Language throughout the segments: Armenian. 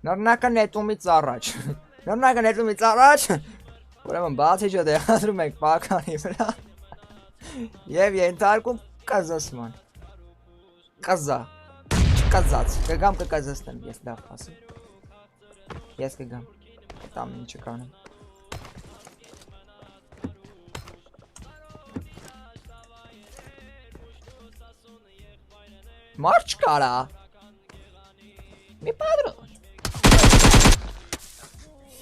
Նռնակը նետումից առաջ։ Նռնակը նետումից առաջ։ Ուրեմն բացիջը դեղադրում ենք պականի վրա։ Եվ ենթարկում կզասման։ Կզա։ Չկզած։ Կգամ կկզասնեմ, ես լավ ասեմ։ Ես կգամ։ Այդ ամեն ինչը կանեմ։ Մարդ չկարա։ Մի պատրոն։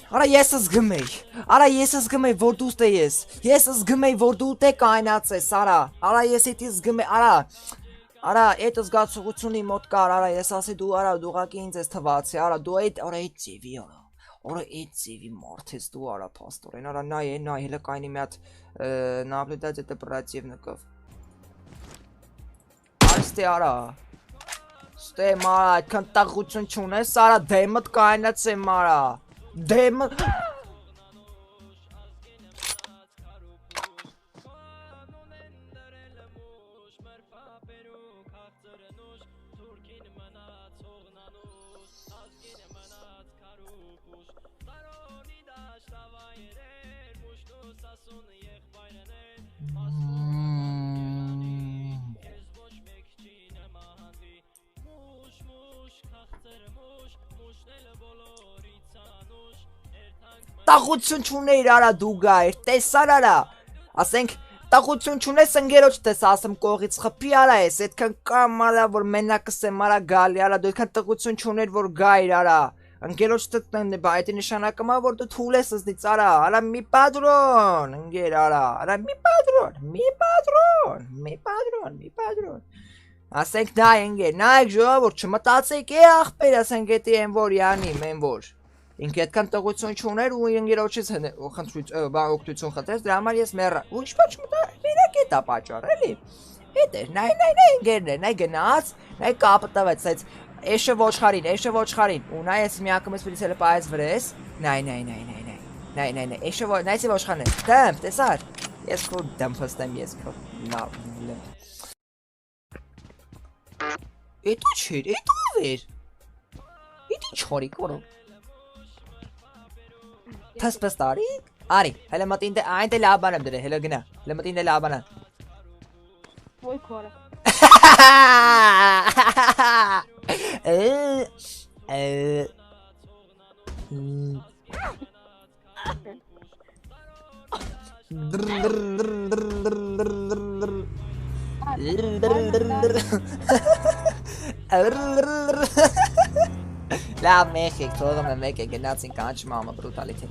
Արա ես զգում էի։ Արա ես զգում էի, որ դու ստե ես։ Ես զգում էի, որ դու տե կայնացես, արա։ Արա ես էդի զգում էի, արա։ Արա, այդ զգացողությունը մոտ կար, արա, ես ասի դու արա, դու ուղղակի ինձ ես թվացի, արա, դու այդ ծիվի, արա։ Արա այդ ծիվի մարդ ես դու, արա, փաստորեն, արա, նայ, հելը կայնի մի հատ наблюдать это оперативников։ Արստե արա։ Ստե մարա, այդքան տաղություն չունես, արա, դեմդ կայնացե մարա։ Դեմը տաղություն չունեիր արա դու գայր, տեսար արա, ասենք տաղություն չունես ընգերոջ տես ասեմ կողից խպի արա ես, այդքան կամ արա, որ մենակս եմ արա գալի արա, դու այդքան տաղություն չուներ, որ գայր արա, ընգերոջ տտնեն է, այդ նշանակում է, որ դու թուլ ես զնից արա, արա մի պատրոն, ընգեր արա, արա մի պատրոն, ասենք դա ընգեր, նայք ժողովուրդ չմտածեք է աղբեր, ասենք էտի են որ յանի, մեն որ Ինքը այդքան տղություն չուներ ու ընկերոջից օգնություն խնդրեց, դրա համար ես մեռա։ Ու ինչ ոչ մտա, մենակ էտա պատճառ, էլի։ Էդ էր, նայ ընկերներ, նայ գնաց, նայ կապը տվեց, այս էշը ոչխարին, ու նայ ես միակում ես պրիցելը պայես վրես, նայ, էշը նայցի ոչխարն է, դեմ, տեսար, ես քո դմփստեմ, ես քո նավ, էտու չեր, էտու էր, էտի չորի կորո Թսպս տարիք, արի, հելը մտին դե այն դե լաբան եմ դրե, հելը գնա, հելը մտին դե լաբան եմ Ոյ քորը Լավ մեխ եք, թողում եմ մեկ է գնացին կանչ մամը բրուտալիթի